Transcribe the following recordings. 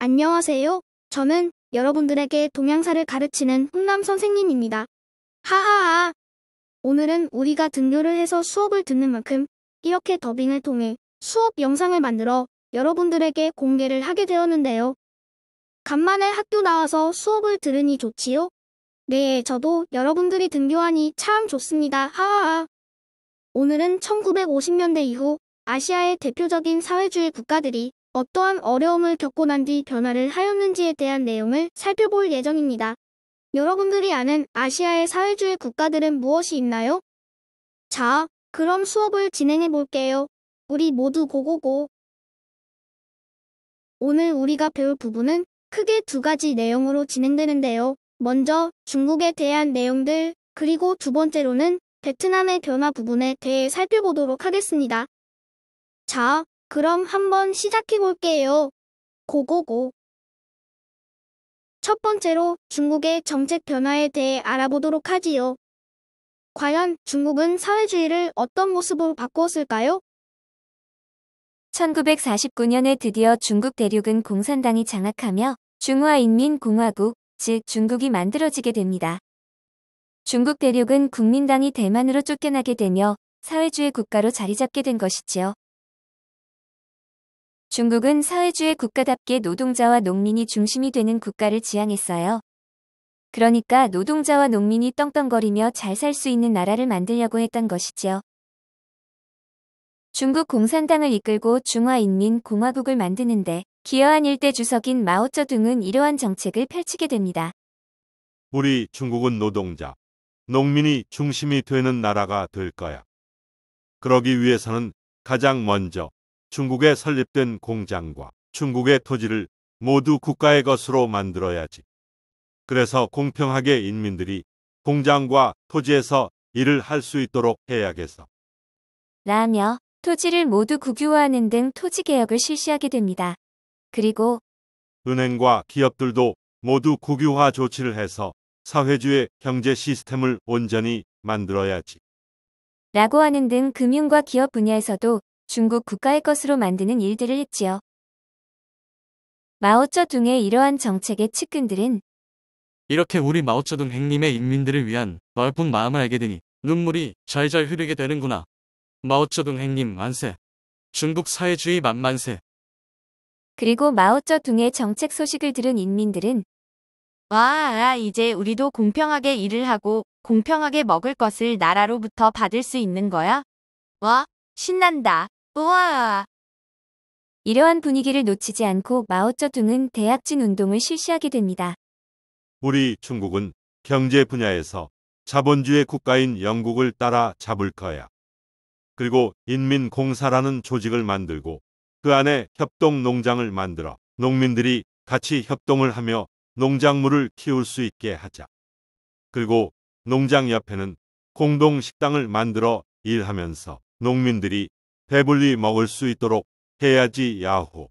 안녕하세요. 저는 여러분들에게 동양사를 가르치는 훈남 선생님입니다. 하하하. 오늘은 우리가 등교를 해서 수업을 듣는 만큼 이렇게 더빙을 통해 수업 영상을 만들어 여러분들에게 공개를 하게 되었는데요. 간만에 학교 나와서 수업을 들으니 좋지요? 네, 저도 여러분들이 등교하니 참 좋습니다. 하하하. 오늘은 1950년대 이후 아시아의 대표적인 사회주의 국가들이 어떠한 어려움을 겪고 난 뒤 변화를 하였는지에 대한 내용을 살펴볼 예정입니다. 여러분들이 아는 아시아의 사회주의 국가들은 무엇이 있나요? 자, 그럼 수업을 진행해 볼게요. 우리 모두 고고고. 오늘 우리가 배울 부분은 크게 두 가지 내용으로 진행되는데요. 먼저 중국에 대한 내용들, 그리고 두 번째로는 베트남의 변화 부분에 대해 살펴보도록 하겠습니다. 자, 그럼 한번 시작해 볼게요. 고고고. 첫 번째로 중국의 정책 변화에 대해 알아보도록 하지요. 과연 중국은 사회주의를 어떤 모습으로 바꾸었을까요? 1949년에 드디어 중국 대륙은 공산당이 장악하며 중화인민공화국, 즉 중국이 만들어지게 됩니다. 중국 대륙은 국민당이 대만으로 쫓겨나게 되며 사회주의 국가로 자리잡게 된 것이지요. 중국은 사회주의 국가답게 노동자와 농민이 중심이 되는 국가를 지향했어요. 그러니까 노동자와 농민이 떵떵거리며 잘 살 수 있는 나라를 만들려고 했던 것이지요. 중국 공산당을 이끌고 중화인민공화국을 만드는데 기여한 일대 주석인 마오쩌둥은 이러한 정책을 펼치게 됩니다. 우리 중국은 노동자, 농민이 중심이 되는 나라가 될 거야. 그러기 위해서는 가장 먼저 중국에 설립된 공장과 중국의 토지를 모두 국가의 것으로 만들어야지. 그래서 공평하게 인민들이 공장과 토지에서 일을 할 수 있도록 해야겠어. 라며 토지를 모두 국유화하는 등 토지개혁을 실시하게 됩니다. 그리고 은행과 기업들도 모두 국유화 조치를 해서 사회주의 경제 시스템을 온전히 만들어야지. 라고 하는 등 금융과 기업 분야에서도 중국 국가의 것으로 만드는 일들을 했지요. 마오쩌둥의 이러한 정책의 측근들은 이렇게 우리 마오쩌둥 행님의 인민들을 위한 넓은 마음을 알게 되니 눈물이 절절 흐르게 되는구나. 마오쩌둥 행님 만세. 중국 사회주의 만만세. 그리고 마오쩌둥의 정책 소식을 들은 인민들은 와, 이제 우리도 공평하게 일을 하고 공평하게 먹을 것을 나라로부터 받을 수 있는 거야? 와, 신난다. 우와. 이러한 분위기를 놓치지 않고 마오쩌둥은 대약진 운동을 실시하게 됩니다. 우리 중국은 경제 분야에서 자본주의 국가인 영국을 따라 잡을 거야. 그리고 인민공사라는 조직을 만들고 그 안에 협동농장을 만들어 농민들이 같이 협동을 하며 농작물을 키울 수 있게 하자. 그리고 농장 옆에는 공동식당을 만들어 일하면서 농민들이 배불리 먹을 수 있도록 해야지 야호.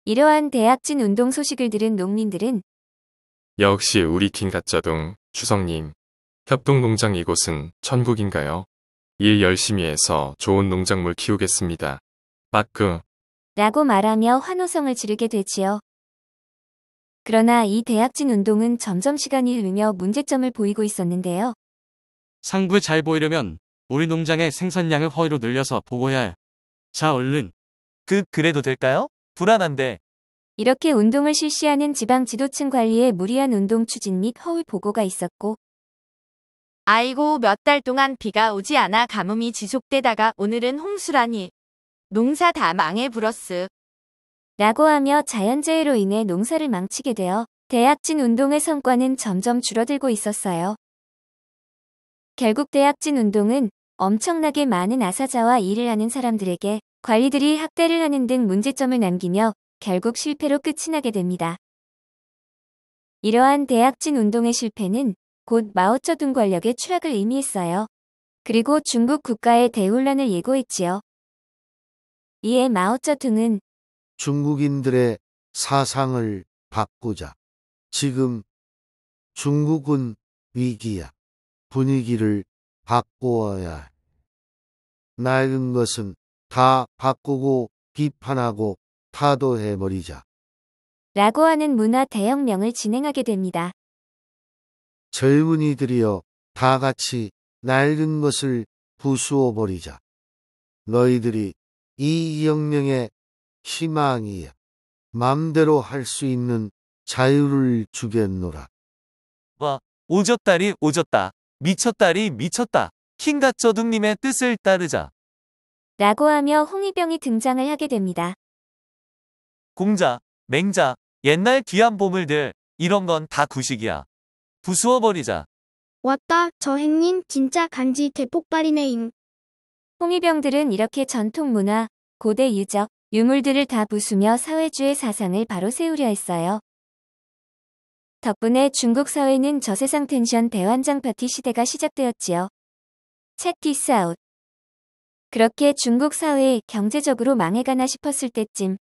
이러한 대약진 운동 소식을 들은 농민들은 역시 우리 김가짜동 주성님, 협동농장 이곳은 천국인가요? 일 열심히 해서 좋은 농작물 키우겠습니다. 빠끄. 라고 말하며 환호성을 지르게 되지요. 그러나 이 대약진 운동은 점점 시간이 흐르며 문제점을 보이고 있었는데요. 상부에 잘 보이려면 우리 농장의 생산량을 허위로 늘려서 보고해야 해. 자, 얼른. 그래도 될까요? 불안한데. 이렇게 운동을 실시하는 지방 지도층 관리의 무리한 운동 추진 및 허울 보고가 있었고 아이고, 몇 달 동안 비가 오지 않아 가뭄이 지속되다가 오늘은 홍수라니. 농사 다 망해 불었스. 라고 하며 자연재해로 인해 농사를 망치게 되어 대약진 운동의 성과는 점점 줄어들고 있었어요. 결국 대약진 운동은 엄청나게 많은 아사자와 일을 하는 사람들에게 관리들이 학대를 하는 등 문제점을 남기며 결국 실패로 끝이 나게 됩니다. 이러한 대약진 운동의 실패는 곧 마오쩌둥 권력의 추락을 의미했어요. 그리고 중국 국가의 대혼란을 예고했지요. 이에 마오쩌둥은 중국인들의 사상을 바꾸자. 지금 중국은 위기야. 분위기를 바꾸어야 해. 낡은 것은 다 바꾸고 비판하고 타도해버리자. 라고 하는 문화 대혁명을 진행하게 됩니다. 젊은이들이여 다 같이 낡은 것을 부수어 버리자. 너희들이 이 혁명의 희망이야. 맘대로 할 수 있는 자유를 주겠노라. 와, 오졌다리 오졌다. 미쳤다리 미쳤다. 킹갓저둥님의 뜻을 따르자. 라고 하며 홍위병이 등장을 하게 됩니다. 공자, 맹자, 옛날 귀한 보물들, 이런 건 다 구식이야. 부수어버리자. 왔다, 저 행님 진짜 간지 대폭발이네잉. 홍위병들은 이렇게 전통 문화, 고대 유적, 유물들을 다 부수며 사회주의 사상을 바로 세우려 했어요. 덕분에 중국 사회는 저세상 텐션 대환장 파티 시대가 시작되었지요. Check this out. 그렇게 중국 사회에 경제적으로 망해가나 싶었을 때쯤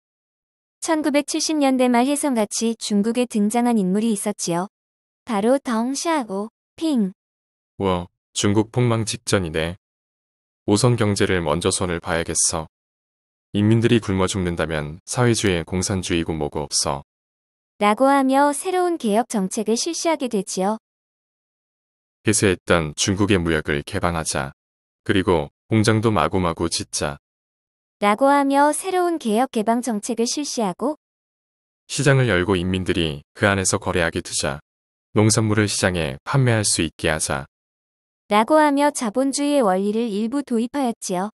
1970년대 말 혜성같이 중국에 등장한 인물이 있었지요. 바로 덩샤오핑. 와, 중국 폭망 직전이네. 우선 경제를 먼저 손을 봐야겠어. 인민들이 굶어 죽는다면 사회주의에 공산주의고 뭐고 없어. 라고 하며 새로운 개혁 정책을 실시하게 되지요. 폐쇄했던 중국의 무역을 개방하자. 그리고 공장도 마구마구 짓자. 라고 하며 새로운 개혁 개방 정책을 실시하고 시장을 열고 인민들이 그 안에서 거래하게 두자. 농산물을 시장에 판매할 수 있게 하자. 라고 하며 자본주의의 원리를 일부 도입하였지요.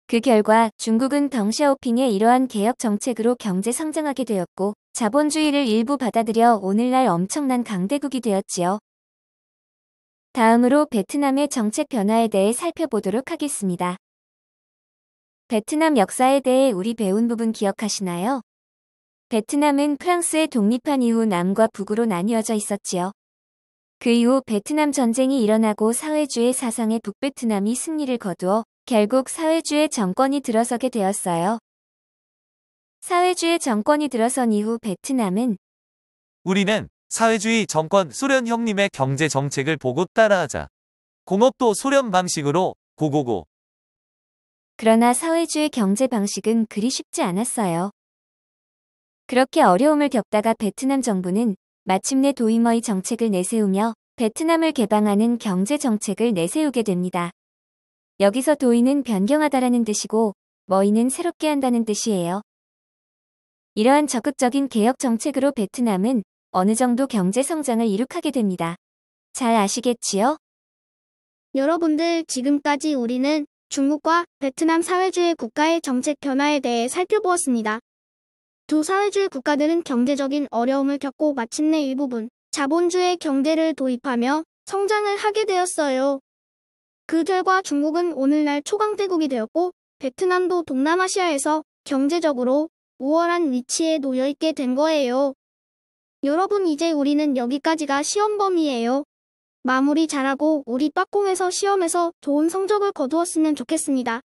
그 결과 중국은 덩샤오핑의 이러한 개혁 정책으로 경제 성장하게 되었고 자본주의를 일부 받아들여 오늘날 엄청난 강대국이 되었지요. 다음으로 베트남의 정책 변화에 대해 살펴보도록 하겠습니다. 베트남 역사에 대해 우리 배운 부분 기억하시나요? 베트남은 프랑스의 독립한 이후 남과 북으로 나뉘어져 있었지요. 그 이후 베트남 전쟁이 일어나고 사회주의 사상의 북베트남이 승리를 거두어 결국 사회주의 정권이 들어서게 되었어요. 사회주의 정권이 들어선 이후 베트남은 우리는 사회주의 정권 소련 형님의 경제 정책을 보고 따라하자. 공업도 소련 방식으로 고고고. 그러나 사회주의 경제 방식은 그리 쉽지 않았어요. 그렇게 어려움을 겪다가 베트남 정부는 마침내 도이머이 정책을 내세우며 베트남을 개방하는 경제 정책을 내세우게 됩니다. 여기서 도이는 변경하다라는 뜻이고 머이는 새롭게 한다는 뜻이에요. 이러한 적극적인 개혁 정책으로 베트남은 어느 정도 경제 성장을 이룩하게 됩니다. 잘 아시겠지요? 여러분들 지금까지 우리는 중국과 베트남 사회주의 국가의 정책 변화에 대해 살펴보았습니다. 두 사회주의 국가들은 경제적인 어려움을 겪고 마침내 일부분 자본주의 경제를 도입하며 성장을 하게 되었어요. 그 결과 중국은 오늘날 초강대국이 되었고 베트남도 동남아시아에서 경제적으로 우월한 위치에 놓여 있게 된 거예요. 여러분 이제 우리는 여기까지가 시험 범위예요. 마무리 잘하고 우리 빠공에서 시험에서 좋은 성적을 거두었으면 좋겠습니다.